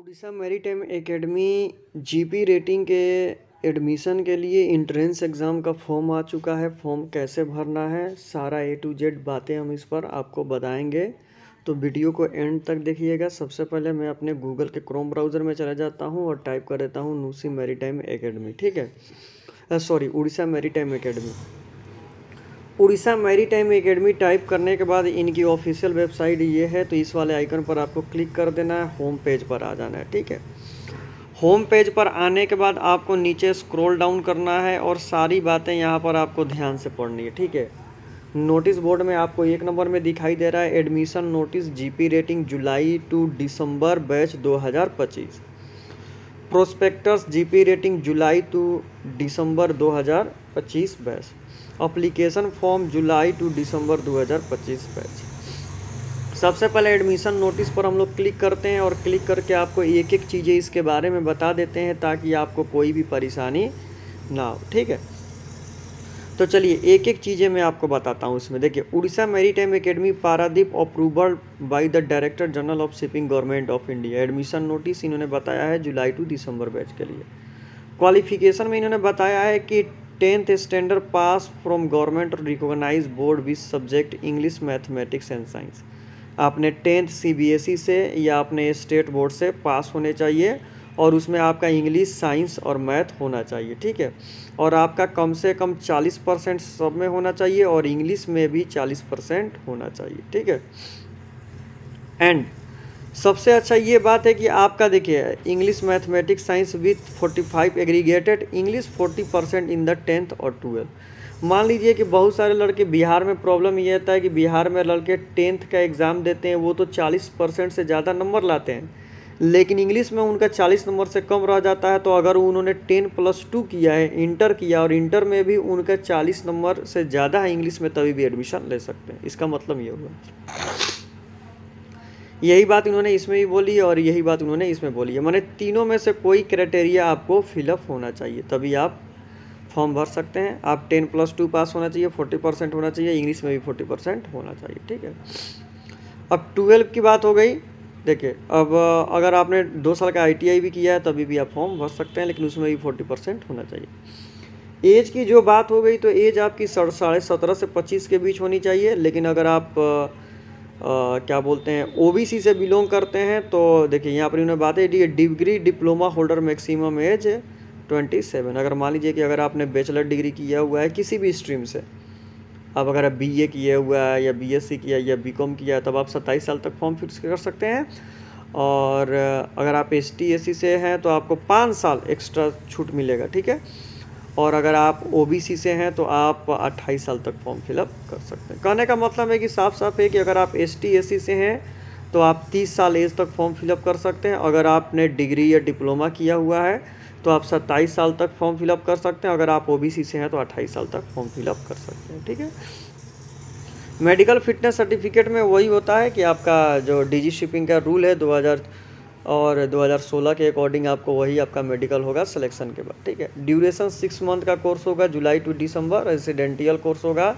Orissa maritime academy GP rating के admission के लिए इंट्रेंस एग्ज़ाम का फॉर्म आ चुका है। फॉर्म कैसे भरना है, सारा ए टू जेड बातें हम इस पर आपको बताएंगे, तो वीडियो को एंड तक देखिएगा। सबसे पहले मैं अपने गूगल के क्रोम ब्राउज़र में चला जाता हूं और टाइप कर देता हूं नुसी मैरीटाइम एकेडमी। ठीक है, sorry, Orissa maritime academy. Orissa maritime academy type करने के बाद इनकी ऑफिशियल वेबसाइट ये है, तो इस वाले आइकन पर आपको क्लिक कर देना है, होम पेज पर आ जाना है। ठीक है, होम पेज पर आने के बाद आपको नीचे स्क्रॉल डाउन करना है और सारी बातें यहाँ पर आपको ध्यान से पढ़नी है। ठीक है, नोटिस बोर्ड में आपको 1 नंबर में दिखाई दे रहा है admission notice GP rating July to December batch 2025, prospectus GP rating July to December 2025 batch, application form July to December 2025 batch. सबसे पहले एडमिशन नोटिस पर हम लोग क्लिक करते हैं और क्लिक करके आपको एक एक चीज़ें इसके बारे में बता देते हैं ताकि आपको कोई भी परेशानी ना हो। ठीक है, तो चलिए एक एक चीज़ें मैं आपको बताता हूँ इसमें। देखिए, Orissa maritime academy Paradip approval by the director general of shipping government of India. Admission notice इन्होंने बताया है जुलाई टू दिसंबर बैच के लिए। क्वालिफिकेशन में इन्होंने बताया है कि 10th standard pass from government recognise board with subject English, mathematics and science. आपने 10th सीबीएसई से या अपने स्टेट बोर्ड से पास होने चाहिए और उसमें आपका इंग्लिश, साइंस और मैथ होना चाहिए। ठीक है, और आपका कम से कम 40% सब में होना चाहिए और इंग्लिश में भी 40% होना चाहिए। ठीक है, एंड सबसे अच्छा ये बात है कि आपका देखिए English, mathematics, science with 45 aggregated English 40% in the 10th और 12th। मान लीजिए कि बहुत सारे लड़के बिहार में प्रॉब्लम ये होता है कि बिहार में लड़के 10th का एग्ज़ाम देते हैं, वो तो 40% से ज़्यादा नंबर लाते हैं, लेकिन इंग्लिश में उनका 40 नंबर से कम रह जाता है। तो अगर उन्होंने 10+2 किया है, इंटर किया और इंटर में भी उनका 40 नंबर से ज़्यादा है इंग्लिश में, तभी भी एडमिशन ले सकते हैं। इसका मतलब ये हुआ, यही बात इन्होंने इसमें भी बोली और यही बात उन्होंने इसमें बोली है। माने तीनों में से कोई क्राइटेरिया आपको फिलअप होना चाहिए, तभी आप फॉर्म भर सकते हैं। आप 10+2 पास होना चाहिए, 40% होना चाहिए, इंग्लिश में भी 40% होना चाहिए। ठीक है, अब 12 की बात हो गई। देखिए, अब अगर आपने 2 साल का ITI भी किया है तभी भी आप फॉर्म भर सकते हैं, लेकिन उसमें भी 40% होना चाहिए। एज की जो बात हो गई, तो एज आपकी 17.5 से 25 के बीच होनी चाहिए। लेकिन अगर आप क्या बोलते हैं OBC से बिलोंग करते हैं, तो देखिए यहाँ पर इन्होंने बात है degree diploma holder maximum age 27। अगर मान लीजिए कि अगर आपने बैचलर डिग्री किया हुआ है किसी भी स्ट्रीम से, अब अगर आप BA किया हुआ है या BSc किया या BCom किया है, तब आप 27 साल तक फॉर्म फिक्स कर सकते हैं। और अगर आप ST SC से हैं तो आपको 5 साल एक्स्ट्रा छूट मिलेगा। ठीक है, और अगर आप OBC से हैं तो आप 28 साल तक फॉर्म फिलअप कर सकते हैं। कहने का मतलब है कि साफ साफ है कि अगर आप ST SC से हैं तो आप 30 साल एज तक फॉर्म फिलअप कर सकते हैं। अगर आपने डिग्री या डिप्लोमा किया हुआ है तो आप 27 साल तक फॉर्म फिलअप कर सकते हैं। अगर आप OBC से हैं तो 28 साल तक फॉर्म फिलअप कर सकते हैं। ठीक है, मेडिकल फिटनेस सर्टिफिकेट में वही होता है कि आपका जो DG शिपिंग का रूल है 2000 और 2016 के अकॉर्डिंग आपको वही आपका मेडिकल होगा सिलेक्शन के बाद। ठीक है, ड्यूरेशन 6 मंथ का कोर्स होगा, जुलाई टू दिसंबर। रेसिडेंटियल कोर्स होगा,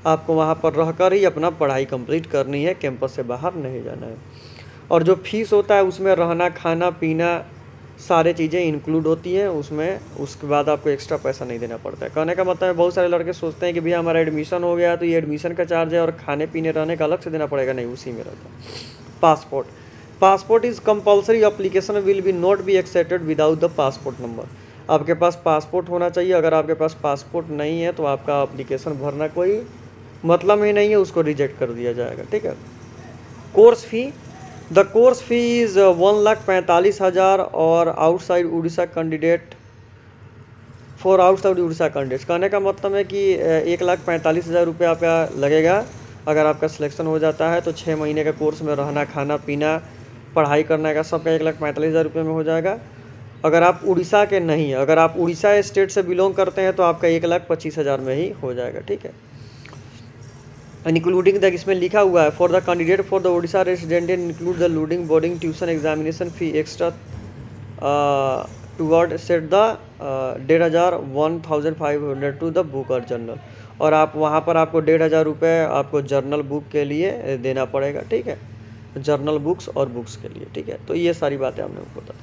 आपको वहाँ पर रहकर ही अपना पढ़ाई कंप्लीट करनी है, कैंपस से बाहर नहीं जाना है। और जो फीस होता है उसमें रहना, खाना पीना सारे चीज़ें इंक्लूड होती हैं उसमें, उसके बाद आपको एक्स्ट्रा पैसा नहीं देना पड़ता है। कहने का मतलब है बहुत सारे लड़के सोचते हैं कि भैया हमारा एडमिशन हो गया तो ये एडमिशन का चार्ज है और खाने पीने रहने का अलग से देना पड़ेगा। नहीं, उसी में रहता है। Passport is compulsory, application will be not be accepted without the passport number. आपके पास पासपोर्ट होना चाहिए। अगर आपके पास पासपोर्ट नहीं है तो आपका एप्लीकेशन भरना कोई मतलब ही नहीं है, उसको रिजेक्ट कर दिया जाएगा। ठीक है, course fee, the course fee is 1,45,000 और outside Orissa candidate for outside Orissa candidates. कहने का मतलब है कि 1,45,000 रुपये आपका लगेगा। अगर आपका सिलेक्शन हो जाता है तो 6 महीने का कोर्स में रहना, खाना पीना, पढ़ाई करने का सबका 1,45,000 रुपये में हो जाएगा। अगर आप उड़ीसा के नहीं हैं, अगर आप उड़ीसा स्टेट से बिलोंग करते हैं तो आपका 1,25,000 में ही हो जाएगा। ठीक है, इंक्लूडिंग द, इसमें लिखा हुआ है for the candidate for the Orissa resident include the लूडिंग boarding tuition examination fee extra toward set the 1,500 to the book और जर्नल। और आप वहाँ पर आपको 1,500 रुपये आपको जर्नल बुक के लिए देना पड़ेगा। ठीक है, जर्नल बुक्स और बुक्स के लिए, ठीक है। तो ये सारी बातें हमने बता।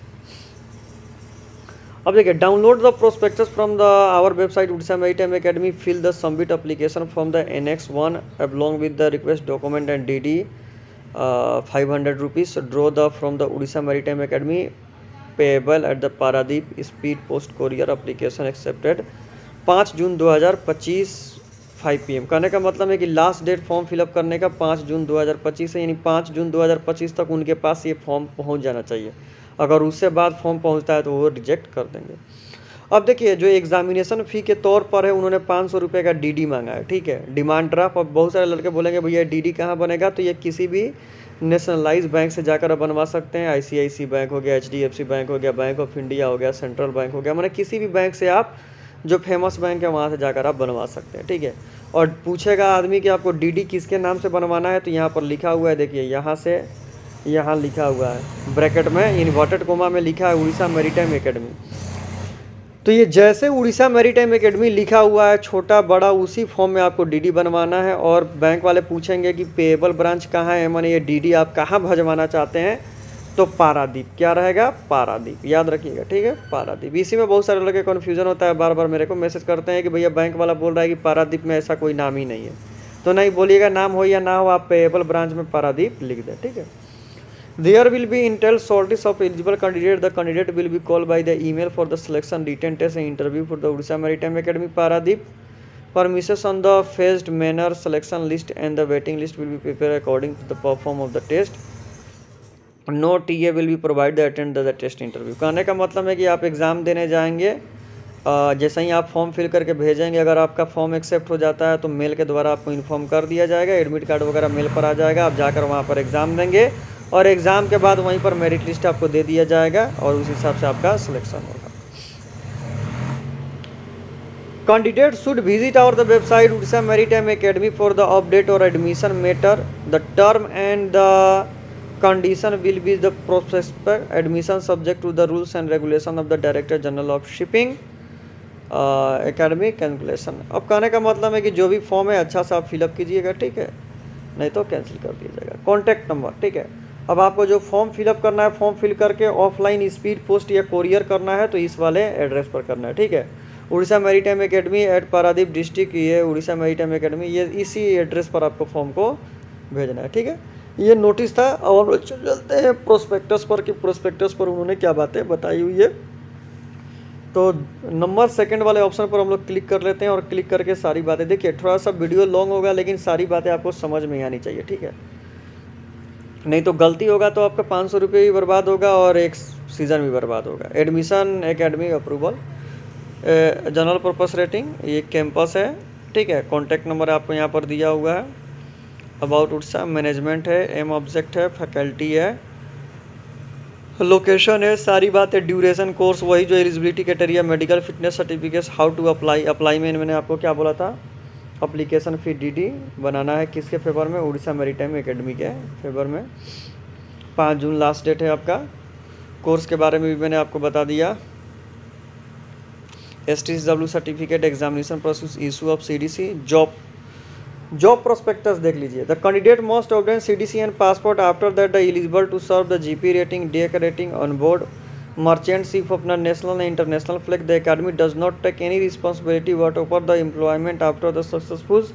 अब देखिए, download the prospectus from the our website Orissa maritime academy, fill the submit application from the annex 1 along with the request document and DD 500 rupees, draw the from the Odisha Maritime Academy, payable at the Paradeep Speed Post Courier, application accepted 5 June 2025 5 PM। कहने का मतलब है कि last date form fill up करने का 5 जून 2025 है, यानी 5 जून 2025 तक उनके पास ये फॉर्म पहुंच जाना चाहिए। अगर उससे बाद फॉर्म पहुंचता है तो वो रिजेक्ट कर देंगे। अब देखिए, जो एग्जामिनेशन फ़ी के तौर पर है उन्होंने 500 रुपये का DD मांगा है, ठीक है, डिमांड ड्राफ्ट। अब बहुत सारे लड़के बोलेंगे भैया DD कहाँ बनेगा, तो ये किसी भी नेशनलाइज बैंक से जाकर बनवा सकते हैं। ICICI बैंक हो गया, HDFC बैंक हो गया, बैंक ऑफ इंडिया हो गया, सेंट्रल बैंक हो गया, मैंने किसी भी बैंक से आप, जो फेमस बैंक है वहाँ से जाकर आप बनवा सकते हैं, ठीक है। और पूछेगा आदमी कि आपको DD किसके नाम से बनवाना है, तो यहाँ पर लिखा हुआ है, देखिए यहाँ से यहाँ लिखा हुआ है ब्रैकेट में इन्वर्टेड कोमा में लिखा है उड़ीसा मैरीटाइम एकेडमी। तो ये जैसे उड़ीसा मैरीटाइम एकेडमी लिखा हुआ है छोटा बड़ा, उसी फॉर्म में आपको DD बनवाना है। और बैंक वाले पूछेंगे कि पेएबल ब्रांच कहाँ है, माने ये DD आप कहाँ भजवाना चाहते हैं, तो पारादीप। क्या रहेगा, पारादीप, याद रखिएगा, ठीक है, पारादीप। इसी में बहुत सारे लोगों के कन्फ्यूजन होता है, बार बार मेरे को मैसेज करते हैं कि भैया बैंक वाला बोल रहा है कि पारादीप में ऐसा कोई नाम ही नहीं है। तो नहीं बोलिएगा, नाम हो या ना हो, आप पेएबल ब्रांच में पारादीप लिख दें, ठीक है। There will be intel shortlist of eligible candidate. The candidate will be called by the email for the selection, written test and interview for the Odisha Maritime Academy Paradeep. Permissions on the phased manner, selection list and the waiting list will be prepared according to the perform of the test. No TA will be provided to attend the test interview. कहने का मतलब है कि आप exam देने जाएंगे, जैसे ही आप फॉर्म फिल करके भेजेंगे, अगर आपका फॉर्म एक्सेप्ट हो जाता है तो मेल के द्वारा आपको इन्फॉर्म कर दिया जाएगा, एडमिट कार्ड वगैरह मेल पर आ जाएगा, आप जाकर वहाँ पर एग्ज़ाम देंगे और एग्ज़ाम के बाद वहीं पर मेरिट लिस्ट आपको दे दिया जाएगा और उस हिसाब से आपका सिलेक्शन होगा। Candidate should visit our the website Orissa maritime academy for the update और admission matter. The term and the condition will be the prospect admission subject to the rules and regulation of the director general of shipping academy calculation. अब कहने का मतलब है कि जो भी form है अच्छा सा आप फिलअप कीजिएगा, ठीक है, नहीं तो कैंसिल कर दिया जाएगा। कॉन्टैक्ट नंबर, ठीक है। अब आपको जो फॉर्म फिलअप करना है, फॉर्म फिल करके ऑफलाइन स्पीड पोस्ट या कोरियर करना है तो इस वाले एड्रेस पर करना है, ठीक है। Orissa maritime academy at Paradip district, ये उड़ीसा मैरीटाइम एकेडमी, ये इसी एड्रेस पर आपको फॉर्म को भेजना है, ठीक है। ये नोटिस था। और चलते हैं प्रोस्पेक्टस पर कि प्रोस्पेक्टस पर उन्होंने क्या बातें बताई हुई है। तो नंबर सेकंड वाले ऑप्शन पर हम लोग क्लिक कर लेते हैं और क्लिक करके सारी बातें, देखिए थोड़ा सा वीडियो लॉन्ग होगा लेकिन सारी बातें आपको समझ में आनी चाहिए, ठीक है, नहीं तो गलती होगा तो आपका 500 रुपये भी बर्बाद होगा और एक सीज़न भी बर्बाद होगा। Admission academy approval, general purpose rating, ये कैंपस है, ठीक है। कॉन्टैक्ट नंबर आपको यहाँ पर दिया हुआ है। अबाउट उड़ीसा, मैनेजमेंट है, एम ऑब्जेक्ट है, फैकल्टी है, लोकेशन है, सारी बात है। ड्यूरेशन कोर्स वही जो eligibility criteria, medical fitness certificate, how to apply में मैंने आपको क्या बोला था, एप्लीकेशन फ़ी DD बनाना है किसके फेवर में, उड़ीसा मैरीटाइम एकेडमी के फेवर में। 5 जून लास्ट डेट है आपका। कोर्स के बारे में भी मैंने आपको बता दिया। STSW certificate, examination process, issue of CDC, job prospectus देख लीजिए। The candidate must obtain CDC and passport, after that the eligible to serve the GP rating, DEC rating on board merchant ship of the national and international flag. The academy does not take any responsibility whatever the employment after the successful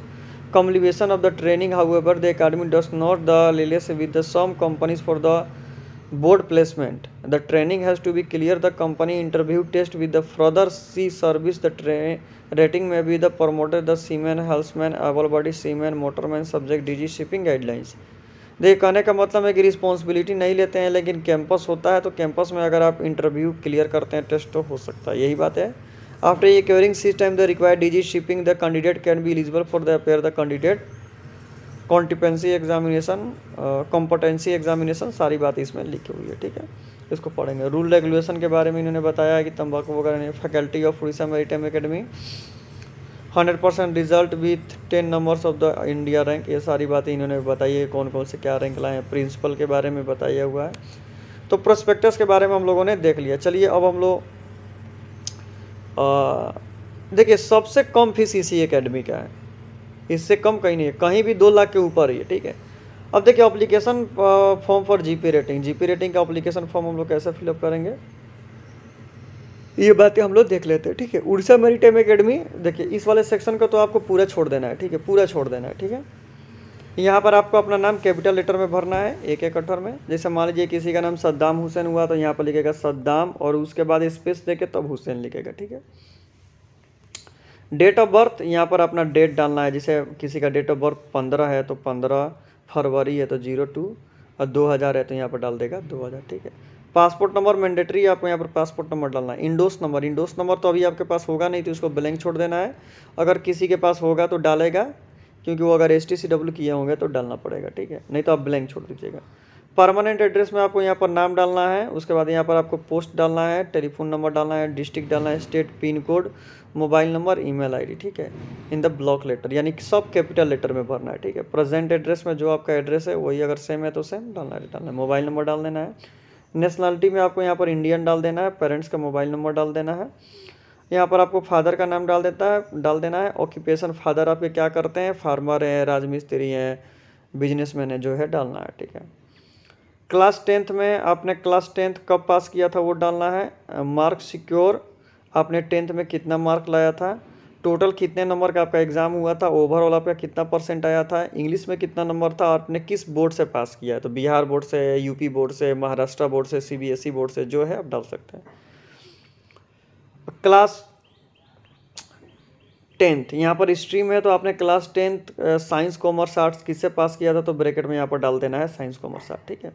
completion of the training. However, the academy does not the liaise with the some companies for the board placement. The training has to be clear. The company interview test with the further sea service. The rating may be the promoter, the seaman, helmsman, able body seaman, motorman, subject DG shipping guidelines. देखिए कहने का मतलब है कि responsibility नहीं लेते हैं, लेकिन कैंपस होता है तो कैंपस में अगर आप इंटरव्यू क्लियर करते हैं, टेस्ट तो हो सकता है, यही बात है। आफ्टर ये curing seas time the required DG shipping, the candidate can be eligible for the appear the candidate competency examination, competency examination, सारी बात इसमें लिखी हुई है, ठीक है, इसको पढ़ेंगे। रूल रेगुलेशन के बारे में इन्होंने बताया है कि तंबाकू वगैरह नहीं। Faculty of Orissa maritime academy 100% result with 10 numbers of the India rank, ये सारी बातें इन्होंने बताई है, कौन कौन से क्या रैंक लाए हैं। प्रिंसिपल के बारे में बताया हुआ है। तो प्रोस्पेक्टस के बारे में हम लोगों ने देख लिया। चलिए अब हम लोग देखिए सबसे कम फीस इसी एकेडमी का है, इससे कम कहीं नहीं है, कहीं भी 2 लाख के ऊपर ही है, ठीक है। अब देखिए application form for GP rating का एप्लीकेशन फॉर्म हम लोग कैसे फिलअप करेंगे, ये बातें हम लोग देख लेते हैं। ठीक है, उड़ीसा मैरीटाइम एकेडमी, देखिए इस वाले सेक्शन को तो आपको पूरा छोड़ देना है। ठीक है, पूरा छोड़ देना है। ठीक है, यहाँ पर आपको अपना नाम कैपिटल लेटर में भरना है, एक एक अक्षर में। जैसे मान लीजिए किसी का नाम सद्दाम हुसैन हुआ तो यहाँ पर लिखेगा सद्दाम और उसके बाद स्पेस देके तब हुसैन लिखेगा। ठीक है, डेट ऑफ बर्थ यहाँ पर अपना डेट डालना है। जैसे किसी का डेट ऑफ बर्थ 15 है तो 15 फरवरी है तो 02 और 2000 है तो यहाँ पर डाल देगा 2000। ठीक है, पासपोर्ट नंबर मैंडेटरी, आपको यहाँ पर पासपोर्ट नंबर डालना है। इंडोस नंबर तो अभी आपके पास होगा नहीं तो इसको ब्लैंक छोड़ देना है। अगर किसी के पास होगा तो डालेगा, क्योंकि वो अगर STCW किए होंगे तो डालना पड़ेगा। ठीक है, नहीं तो आप ब्लैंक छोड़ दीजिएगा। परमानेंट एड्रेस में आपको यहाँ पर नाम डालना है, उसके बाद यहाँ पर आपको पोस्ट डालना है, टेलीफोन नंबर डालना है, डिस्ट्रिक्ट डालना है, state, pin code, mobile number, email ID. ठीक है, इन द ब्लॉक लेटर, यानी कि सब कैपिटल लेटर में भरना है। ठीक है, प्रेजेंट एड्रेस में जो आपका एड्रेस है वही अगर सेम है तो सेम डालना है। मोबाइल नंबर डाल देना है। नेशनलिटी में आपको यहाँ पर इंडियन डाल देना है। पेरेंट्स का मोबाइल नंबर डाल देना है। यहाँ पर आपको फादर का नाम डाल देना है। ऑक्यूपेशन फादर आपके क्या करते हैं, फार्मर हैं, राजमिस्त्री हैं, बिजनेसमैन है, जो है डालना है। ठीक है, क्लास 10th में आपने क्लास 10th कब पास किया था वो डालना है। मार्क सिक्योर, आपने 10th में कितना मार्क लाया था, टोटल कितने नंबर का आपका एग्ज़ाम हुआ था, ओवरऑल आपका कितना % आया था, इंग्लिश में कितना नंबर था, आपने किस बोर्ड से पास किया है, तो बिहार बोर्ड से, यूपी बोर्ड से, महाराष्ट्र बोर्ड से, CBSE बोर्ड से, जो है आप डाल सकते हैं। क्लास 10th यहाँ पर स्ट्रीम है तो आपने class 10th science commerce arts किससे पास किया था, तो ब्रैकेट में यहाँ पर डाल देना है साइंस कॉमर्स आर्ट। ठीक है,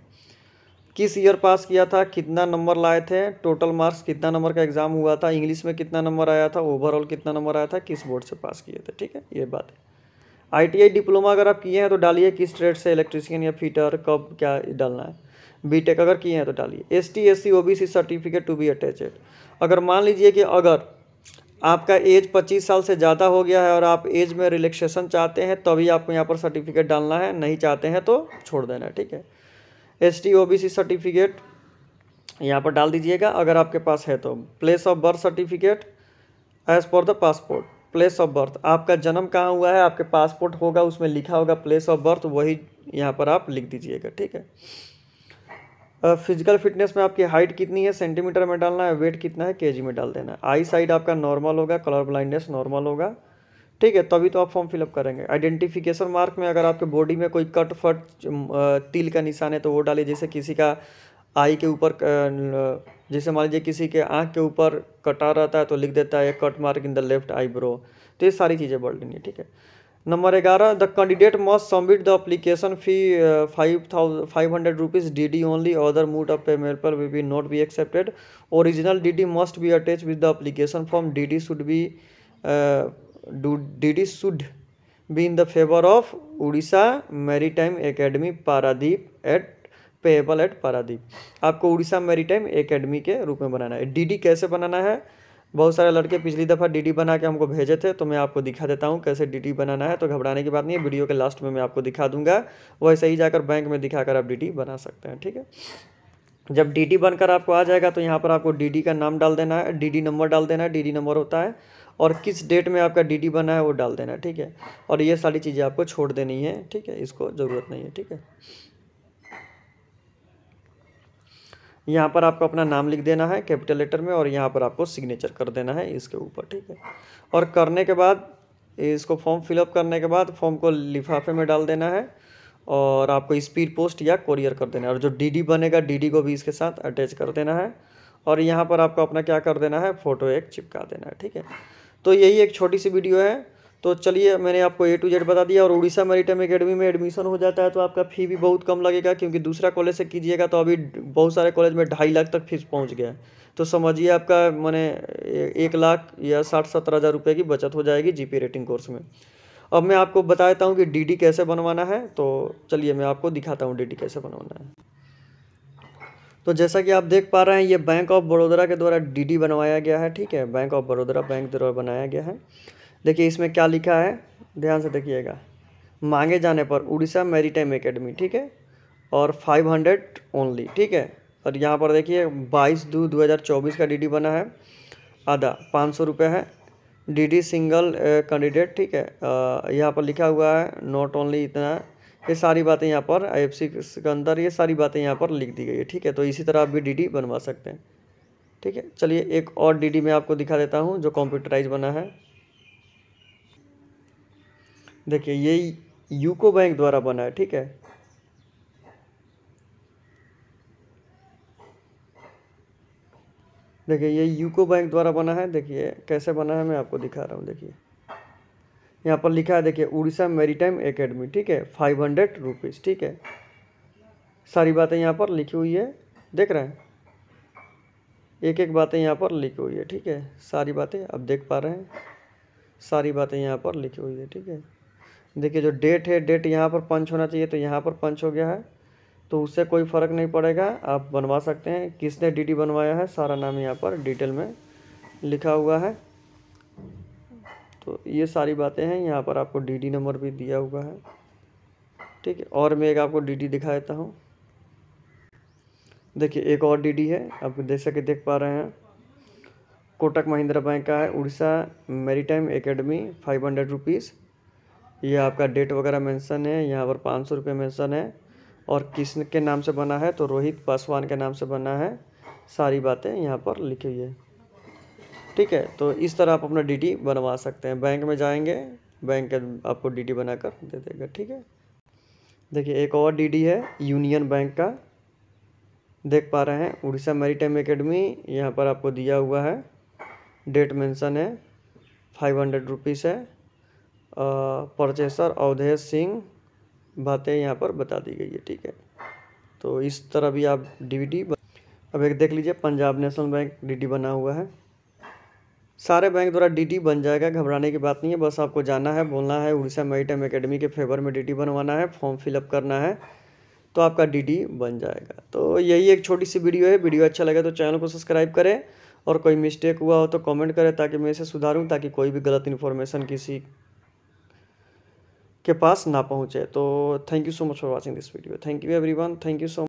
किस ईयर पास किया था, कितना नंबर लाए थे, टोटल मार्क्स कितना नंबर का एग्जाम हुआ था, इंग्लिश में कितना नंबर आया था, ओवरऑल कितना नंबर आया था, किस बोर्ड से पास किए थे। ठीक है, ये बात है। ITI डिप्लोमा अगर आप किए हैं तो डालिए किस ट्रेड से, इलेक्ट्रीशियन या फिटर, कब क्या डालना है। BTech अगर किए हैं तो डालिए। ST SC OBC certificate to be attached. अगर मान लीजिए कि अगर आपका एज 25 साल से ज़्यादा हो गया है और आप एज में रिलैक्सेशन चाहते हैं तभी आपको यहाँ पर सर्टिफिकेट डालना है, नहीं चाहते हैं तो छोड़ देना है। ठीक है, ST OBC सर्टिफिकेट यहाँ पर डाल दीजिएगा अगर आपके पास है तो। Place of birth certificate as per the passport, place of birth, आपका जन्म कहाँ हुआ है, आपके पासपोर्ट होगा उसमें लिखा होगा प्लेस ऑफ बर्थ, वही यहाँ पर आप लिख दीजिएगा। ठीक है, फिजिकल फिटनेस में आपकी हाइट कितनी है, सेंटीमीटर में डालना है, वेट कितना है, केजी में डाल देना है। आई साइड आपका नॉर्मल होगा, कलर ब्लाइंडनेस नॉर्मल होगा। ठीक है, तभी तो आप फॉर्म फिलअप करेंगे। आइडेंटिफिकेशन मार्क में अगर आपके बॉडी में कोई कट फट तिल का निशान है तो वो डालिए। जैसे किसी का आई के ऊपर, जैसे मान लीजिए किसी के आँख के ऊपर कटा रहता है तो लिख देता है cut mark in the left eyebrow, तो ये सारी चीज़ें बढ़ लेनी है। ठीक है, number 11, the candidate must submit the application fee 500 rupees DD only, other mode of payment पर will not be accepted. Original DD must be attach with the application form. DD should be in the favour of Orissa maritime academy Paradip at payable at Paradip. आपको Orissa maritime academy के रूप में बनाना है। DD कैसे बनाना है, बहुत सारे लड़के पिछली दफ़ा DD बना के हमको भेजे थे तो मैं आपको दिखा देता हूँ कैसे DD बनाना है, तो घबराने की बात नहीं है, वीडियो के लास्ट में मैं आपको दिखा दूंगा। वैसे ही जाकर बैंक में दिखाकर आप DD बना सकते हैं। ठीक है, जब DD बनकर आपको आ जाएगा तो यहाँ पर आपको DD का नाम डाल देना है, DD नंबर डाल देना है, DD नंबर होता है, और किस डेट में आपका DD बना है वो डाल देना है। ठीक है, और ये सारी चीज़ें आपको छोड़ देनी है। ठीक है, इसको ज़रूरत नहीं है। ठीक है, यहाँ पर आपको अपना नाम लिख देना है कैपिटल लेटर में और यहाँ पर आपको सिग्नेचर कर देना है इसके ऊपर। ठीक है, और करने के बाद इसको फॉर्म फिलअप करने के बाद फॉर्म को लिफाफे में डाल देना है और आपको स्पीड पोस्ट या कोरियर कर देना है, और जो DD बनेगा DD को भी इसके साथ अटैच कर देना है और यहाँ पर आपको अपना क्या कर देना है, फ़ोटो एक चिपका देना है। ठीक है, तो यही एक छोटी सी वीडियो है। तो चलिए मैंने आपको A to Z बता दिया। और उड़ीसा मैरीटाइम एकेडमी में एडमिशन हो जाता है तो आपका फ़ी भी बहुत कम लगेगा, क्योंकि दूसरा कॉलेज से कीजिएगा तो अभी बहुत सारे कॉलेज में 2.5 लाख तक फीस पहुंच गया है। तो समझिए आपका मैंने 1 लाख या 60-70 हज़ार रुपये की बचत हो जाएगी GP रेटिंग कोर्स में। अब मैं आपको बताता हूँ कि DD कैसे बनवाना है, तो चलिए मैं आपको दिखाता हूँ DD कैसे बनवाना है। तो जैसा कि आप देख पा रहे हैं ये बैंक ऑफ बड़ौदा के द्वारा DD बनवाया गया है। ठीक है, बैंक ऑफ बड़ौदा बैंक द्वारा बनाया गया है। देखिए इसमें क्या लिखा है, ध्यान से देखिएगा। मांगे जाने पर उड़ीसा मैरीटाइम एकेडमी, ठीक है, और 500 ओनली। ठीक है, और यहाँ पर देखिए 22/2/2024 का DD बना है, आधा 500 रुपये है। DD सिंगल कैंडिडेट, ठीक है, यहाँ पर लिखा हुआ है नॉट ओनली इतना ये सारी बातें यहाँ पर IFSC के अंदर ये सारी बातें यहाँ पर लिख दी गई है। ठीक है, तो इसी तरह आप भी DD बनवा सकते हैं। ठीक है, चलिए एक और DD मैं आपको दिखा देता हूँ जो कंप्यूटराइज बना है। देखिए ये यूको बैंक द्वारा बना है। ठीक है, देखिए ये यूको बैंक द्वारा बना है। देखिए कैसे बना है मैं आपको दिखा रहा हूँ। देखिए यहाँ पर लिखा है, देखिए उड़ीसा मैरीटाइम एकेडमी। ठीक है, 500 रुपीज़। ठीक है, सारी बातें यहाँ पर लिखी हुई है, देख रहे हैं, एक एक बातें यहाँ पर लिखी हुई है। ठीक है, सारी बातें अब देख पा रहे हैं, सारी बातें यहाँ पर लिखी हुई है। ठीक है, देखिए जो डेट है, डेट यहाँ पर पंच होना चाहिए, तो यहाँ पर पंच हो गया है, तो उससे कोई फ़र्क नहीं पड़ेगा, आप बनवा सकते हैं। किसने DD बनवाया है सारा नाम यहाँ पर डिटेल में लिखा हुआ है। तो ये सारी बातें हैं, यहाँ पर आपको DD नंबर भी दिया हुआ है। ठीक है, और मैं एक आपको DD दिखा देता हूँ। देखिए एक और DD है, आप जैसा कि देख पा रहे हैं, कोटक महिंद्रा बैंक का है, उड़ीसा मैरीटाइम एकेडमी, 500 रुपीज़। ये आपका डेट वगैरह मेंशन है, यहाँ पर 500 रुपये मेंशन है, और किस के नाम से बना है, तो रोहित पासवान के नाम से बना है, सारी बातें यहाँ पर लिखी हुई है। ठीक है, तो इस तरह आप अपना DD बनवा सकते हैं। बैंक में जाएंगे, बैंक आपको DD बनाकर दे देगा। ठीक है, देखिए एक और DD है यूनियन बैंक का, देख पा रहे हैं, उड़ीसा मैरीटाइम एकेडमी, यहाँ पर आपको दिया हुआ है, डेट मेंशन है, 500 रुपीज़ है, परचेसर अवधेश सिंह, बातें यहाँ पर बता दी गई है। ठीक है, तो इस तरह भी आप DD अब एक देख लीजिए, पंजाब नेशनल बैंक DD बना हुआ है। सारे बैंक द्वारा DD बन जाएगा, घबराने की बात नहीं है, बस आपको जाना है, बोलना है उड़ीसा मैरीटाइम एकेडमी के फेवर में DD बनवाना है, फॉर्म फिलअप करना है, तो आपका DD बन जाएगा। तो यही एक छोटी सी वीडियो है। वीडियो अच्छा लगे तो चैनल को सब्सक्राइब करें, और कोई मिस्टेक हुआ हो तो कमेंट करें, ताकि मैं इसे सुधारूं, ताकि कोई भी गलत इन्फॉर्मेशन किसी के पास ना पहुंचे। तो thank you so much for watching this video. Thank you everyone, thank you so